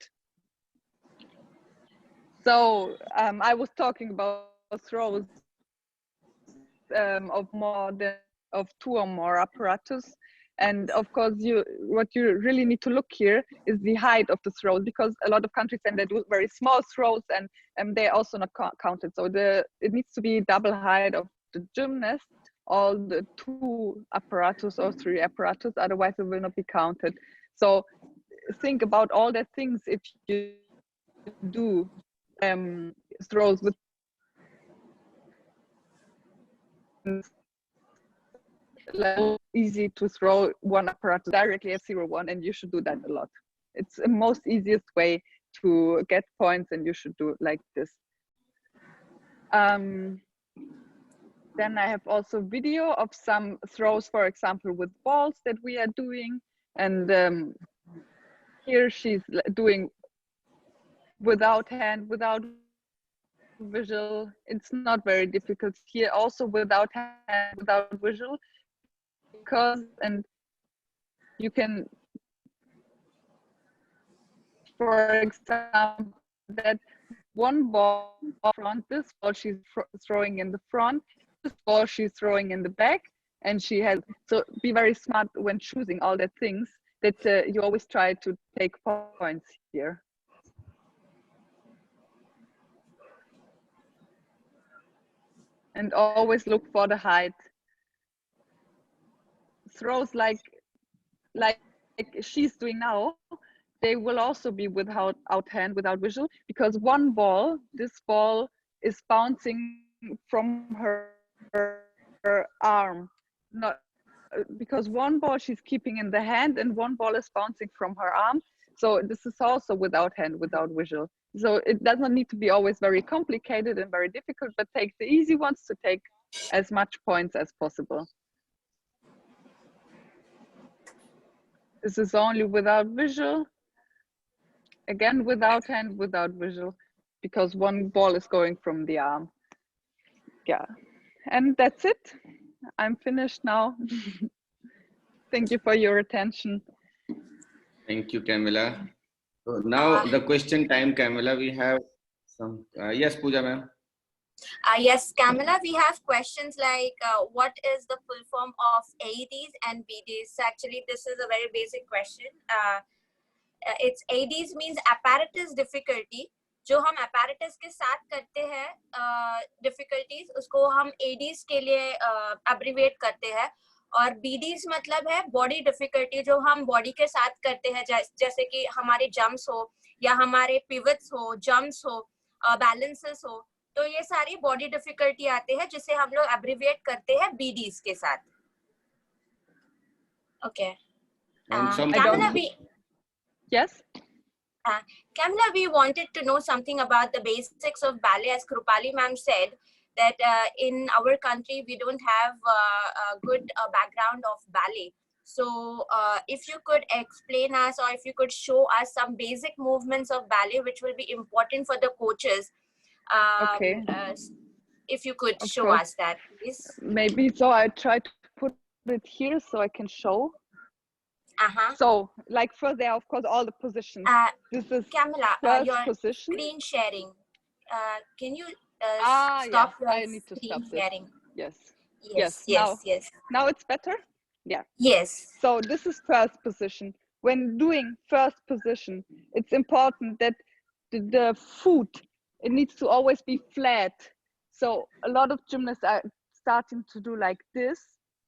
So I was talking about throws of 2 or more apparatus, and of course what you really need to look here is the height of the throws, because a lot of countries then they do very small throws, and they're also not counted. So it needs to be double height of the gymnast, all the 2 apparatus or 3 apparatus, otherwise it will not be counted. So think about all the things if you do throws with easy to throw one apparatus directly at 0-1, and you should do that a lot. It's the most easiest way to get points, and you should do it like this. Then I have also video of some throws, for example, with balls that we are doing, and here she's doing without hand, without visual. It's not very difficult here, also without hand, without visual, because and you can, for example, that one ball front, this ball she's throwing in the front, this ball she's throwing in the back, and she has, so be very smart when choosing all the things that you always try to take points here. And always look for the height. Throws like she's doing now, they will also be without hand, without visual, because one ball, this ball is bouncing from her arm, not because one ball she's keeping in the hand and one ball is bouncing from her arm. So this is also without hand, without visual. So it does not need to be always very complicated and very difficult, but take the easy ones to take as much points as possible. This is only without visual. Again, without hand, without visual, because one ball is going from the arm. Yeah, and that's it. I'm finished now. Thank you for your attention. Thank you, Kamila. So now the question time, Kamila. We have some. Yes, Pooja ma'am. Yes, Kamila, we have questions like what is the full form of AEDs and BDs? So actually, this is a very basic question. It's AEDs means apparatus difficulty. जो हम apparatus के साथ करते हैं difficulties, उसको हम AEDs के लिए abbreviate करते हैं. और BDs मतलब है body difficulty, जो हम body के साथ करते हैं, जैसे कि हमारे jumps हो या हमारे pivots हो, jumps हो, balances हो, तो ये सारी body difficulty आते हैं जिसे हम लोग abbreviate करते हैं BDs के साथ. Okay. Kamila, Yes. Kamila, we wanted to know something about the basics of ballet. As Krupali ma'am said, that in our country we don't have a good background of ballet. So if you could explain us, or if you could show us some basic movements of ballet which will be important for the coaches. Okay. If you could show us that, please. Maybe so. I try to put it here so I can show. So, like for there, of course, all the positions. This is Kamila, your position. Screen sharing. Can you stop your I need to screen stop sharing? Yes. Yes. Now it's better? Yeah. Yes. So this is first position. When doing first position, it's important that the foot, it needs to always be flat. So a lot of gymnasts are starting to do like this,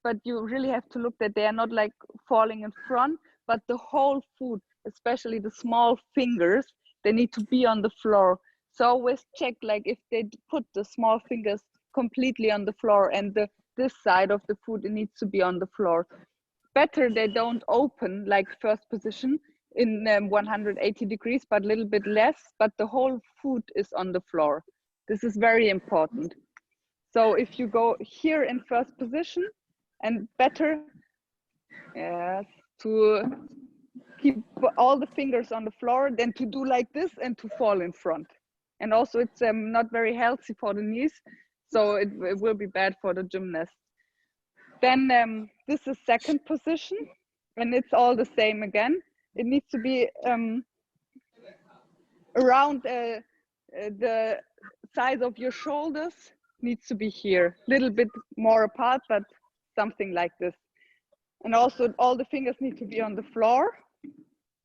but you really have to look that they are not like falling in front, but the whole foot, especially the small fingers, they need to be on the floor. So always check like if they put the small fingers completely on the floor and this side of the food, it needs to be on the floor. Better they don't open like first position in 180 degrees, but a little bit less, but the whole food is on the floor. This is very important. So if you go here in first position, and better to keep all the fingers on the floor than to do like this and to fall in front. And also it's not very healthy for the knees, so it will be bad for the gymnast. Then this is second position, and it's all the same again. It needs to be around the size of your shoulders, needs to be here, little bit more apart, but something like this. And also all the fingers need to be on the floor,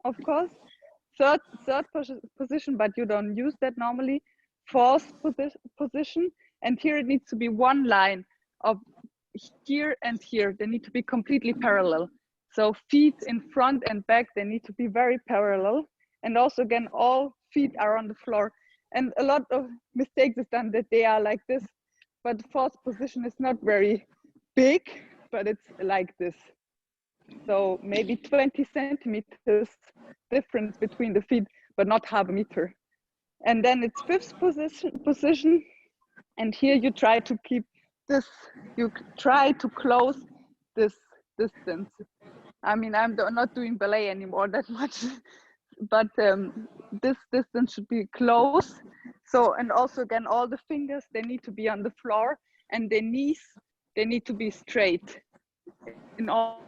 of course. Third position, but you don't use that normally. Fourth position, and here it needs to be one line of here and here. They need to be completely parallel. So feet in front and back, they need to be very parallel. And also again, all feet are on the floor. And a lot of mistakes is done that they are like this, but the fourth position is not very big, but it's like this. So maybe 20 centimeters difference between the feet, but not half a meter. And then it's fifth position. And here you try to keep this, you try to close this distance. I mean, I'm not doing ballet anymore that much, but this distance should be close. So, and also again, all the fingers, they need to be on the floor, and the knees, they need to be straight in all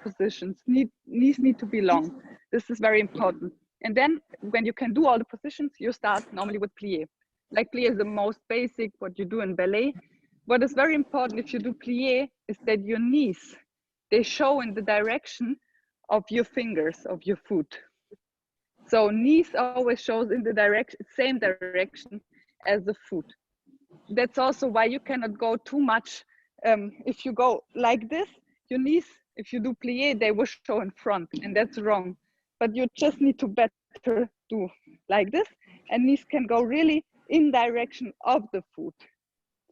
positions. Knees need to be long. This is very important. And then when you can do all the positions, you start normally with plie. Like plie is the most basic, what you do in ballet. What is very important if you do plie is that your knees, they show in the direction of your fingers, of your foot. So knees always shows in the same direction as the foot. That's also why you cannot go too much. If you go like this, your knees, if you do plie, they will show in front, and that's wrong. But you just need to better do like this, and knees can go really in direction of the foot.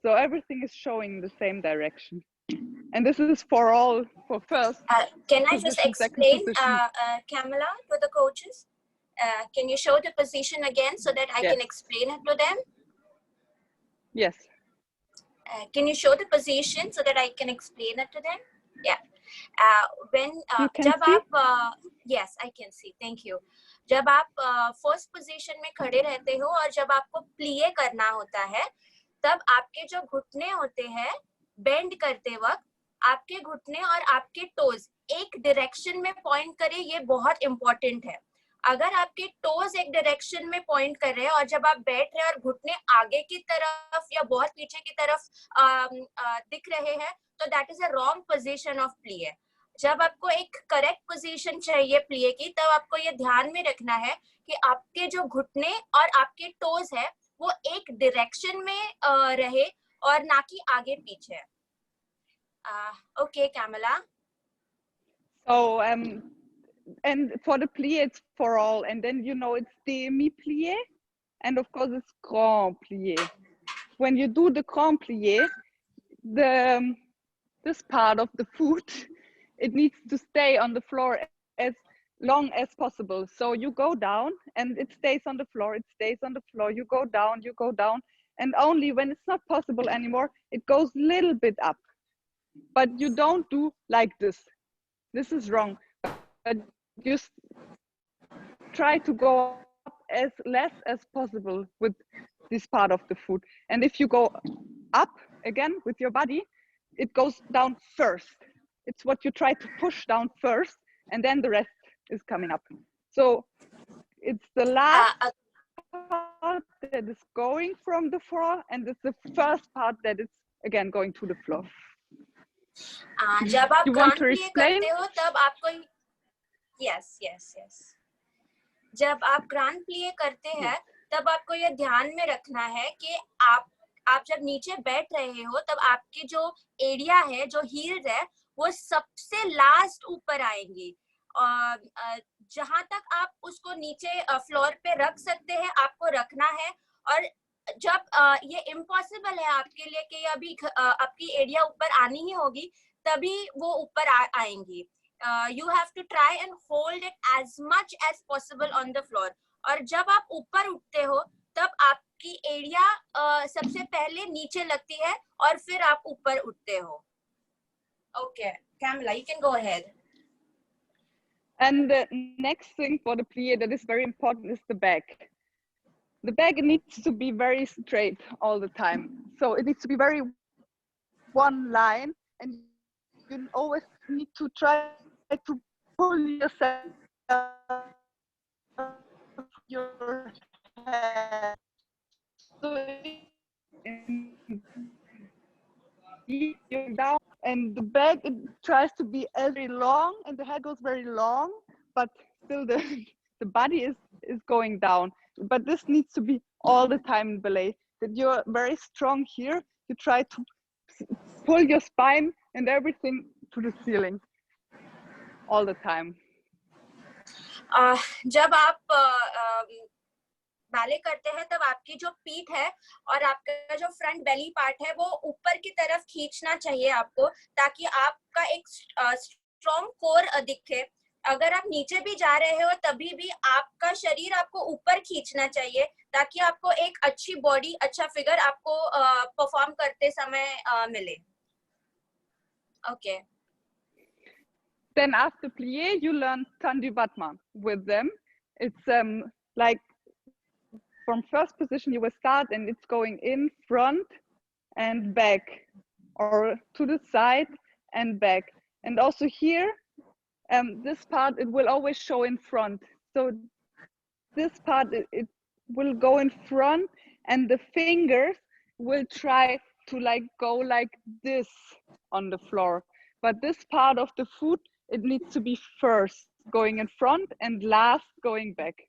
So everything is showing the same direction. And this is for all, for first. Can I just explain, Kamala, to the coaches? Can you show the position again so that I can explain it to them? Yes. Can you show the position so that I can explain it to them? Yeah. When जब आप yes, I can see. Thank you. जब आप first position में खड़े रहते हो और जब आपको प्लीए करना होता है, तब आपके जो घुटने होते हैं बेंड करते वक्त आपके घुटने और आपके टोज एक डायरेक्शन में पॉइंट करें, ये बहुत इंपॉर्टेंट है. अगर आपके टोज एक डायरेक्शन में पॉइंट कर रहे हैं और जब आप बैठ रहे हैं और घुटने आगे की तरफ या बहुत पीछे की तरफ दिख रहे हैं, तो that is a wrong position of plea. जब आपको एक करेक्ट पोजीशन चाहिए प्लीए की, तब आपको ये ध्यान में रखना है कि आपके जो घुटने और आपके टोज है वो एक डायरेक्शन में रहे और ना कि आगे पीछे. Okay, Kamala. So and for the plie, it's for all, and then you know it's demi plie, and of course it's grand plie. When you do the grand plie, this part of the foot, it needs to stay on the floor as long as possible. So you go down and it stays on the floor, it stays on the floor, you go down, and only when it's not possible anymore, it goes a little bit up. But you don't do like this. This is wrong. But just try to go up as less as possible with this part of the foot. And if you go up again with your body, it goes down first. It's what you try to push down first, and then the rest is coming up. So it's the last part that is going from the floor, and it's the first part that is again going to the floor. जब आप ground play करते हो तब आपको yes. जब आप ground play करते हैं तब आपको ये ध्यान में रखना है कि आप जब नीचे बैठ रहे हो तब आपकी जो एरिया है, जो हील्स है, वो सबसे लास्ट ऊपर आएंगी. और जहां तक आप उसको नीचे फ्लोर पे रख सकते हैं आपको रखना है। और जब ये इम्पॉसिबल है आपके लिए कि अभी आपकी एरिया ऊपर आनी ही होगी, तभी वो ऊपर आएंगी। You have to try and hold it as much as possible on the floor. और जब आप ऊपर उठते हो तब आपकी एरिया सबसे पहले नीचे लगती है और फिर आप ऊपर उठते हो। Okay, Kamala, you can go ahead. And the next thing for the plie that is very important is the back. The back needs to be very straight all the time. So it needs to be very one line, and you always need to try to pull yourself your head. So you're down, and the back, it tries to be very long, and the head goes very long, but still the body is going down. But this needs to be all the time in ballet, that you're very strong here. You try to pull your spine and everything to the ceiling all the time. जब आप ballet करते हैं तब आपकी जो पीठ है और आपका जो फ्रंट बेली पार्ट है वो ऊपर की तरफ खींचना चाहिए आपको, ताकि आपका एक स्ट्रॉन्ग कोर दिखे। अगर आप नीचे भी जा रहे हो तभी भी आपका शरीर आपको ऊपर खींचना चाहिए, ताकि आपको एक अच्छी बॉडी, अच्छा फिगर आपको परफॉर्म करते समय मिले। Okay. Then after plie, you learn tendu battement with them. It's like from first position you will start, and it's going in, front and back, or to the side and back. And also here, this part, it will always show in front. So this part, it will go in front, and the fingers will try to like go like this on the floor. But this part of the foot, it needs to be first going in front and last going back.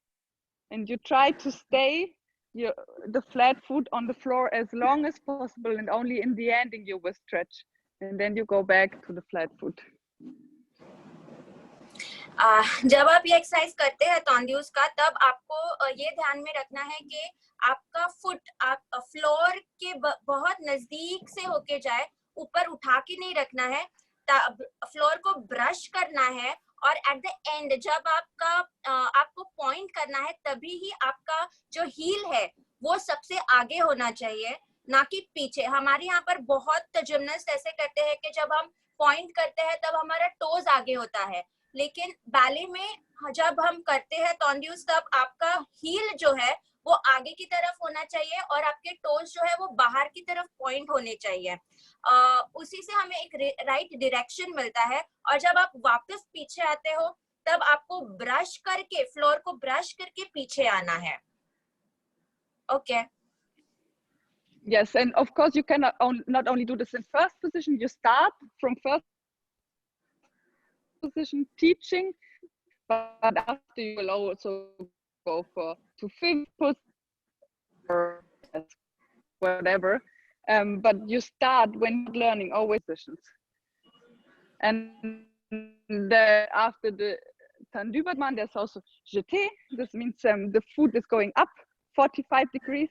And you try to stay the flat foot on the floor as long as possible, and only in the ending you will stretch, and then you go back to the flat foot. जब आप ये exercise करते हैं तोंद्यूस का, तब आपको ये ध्यान में रखना है कि आपका फुट आप फ्लोर के बहुत नजदीक से होके जाए, ऊपर उठा के नहीं रखना है, फ्लोर को ब्रश करना है। और एट द एंड जब आपको पॉइंट करना है, तभी ही आपका जो हील है वो सबसे आगे होना चाहिए, ना कि पीछे। हमारे यहाँ पर बहुत जिम्नास्ट ऐसे करते हैं कि जब हम पॉइंट करते हैं तब हमारा टोज आगे होता है, लेकिन बैले में जब हम करते हैं तोंद्यूस, तब आपका हील जो है वो आगे की तरफ होना चाहिए और आपके टोज जो है वो बाहर की तरफ पॉइंट होने चाहिए। उसी से हमें एक राइट डायरेक्शन मिलता है। और जब आप वापस पीछे आते हो तब आपको ब्रश करके, फ्लोर को ब्रश करके पीछे आना है। Okay. Yes, and of course you cannot not only do this in first position. You start from first position teaching, but after you will also go to fifth position or whatever. But you start when you're learning always positions. And after the tendu battement, there's also jeté. This means the foot is going up 45 degrees.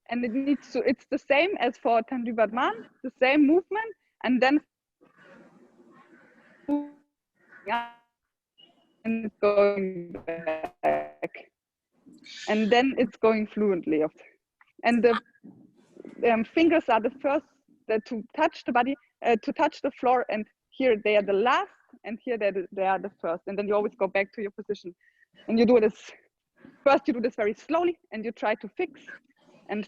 And it needs to, it's the same as for tendu battement, the same movement, and then and it's going back, and then it's going fluently. And the fingers are the first to touch the body, to touch the floor, and here they are the last, and here they are the first, and then you always go back to your position. And you do this first, you do this very slowly, and you try to fix and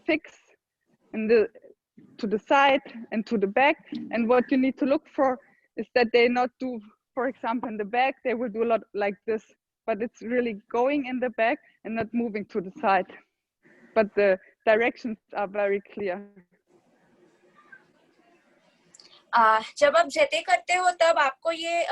to the side and to the back. And what you need to look for is that they not do, for example, in the back they will do a lot like this, but it's really going in the back and not moving to the side, but the directions are very clear. जब आप जेते करते हो तब आपको ये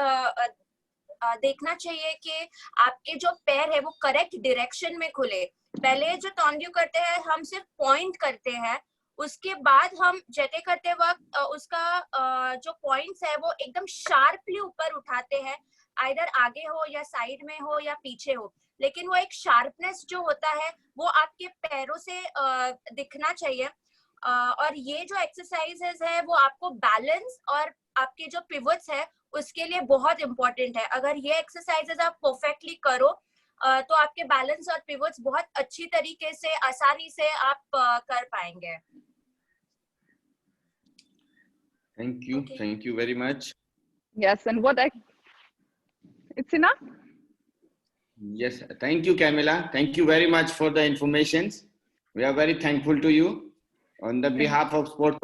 देखना चाहिए कि आपके जो पैर है वो करेक्ट डायरेक्शन में खुले। पहले जो तोंद्यू करते हैं हम सिर्फ पॉइंट करते हैं, उसके बाद हम जेते करते वक्त उसका जो पॉइंट्स है वो एकदम शार्पली ऊपर उठाते हैं, आइदर आगे हो या साइड में हो या पीछे हो, लेकिन वो एक शार्पनेस जो होता है वो आपके पैरों से दिखना चाहिए। और ये जो एक्सरसाइजेस है वो आपको बैलेंस और आपके जो पिवट्स है उसके लिए बहुत इंपॉर्टेंट है। अगर ये एक्सरसाइजेस आप परफेक्टली करो तो आपके बैलेंस और पिवट्स बहुत अच्छी तरीके से आसानी से आप कर पाएंगे। Thank you very much. Yes, and it's enough? Yes, thank you, Camilla. Thank you very much for the informations. We are very thankful to you on the behalf of Sports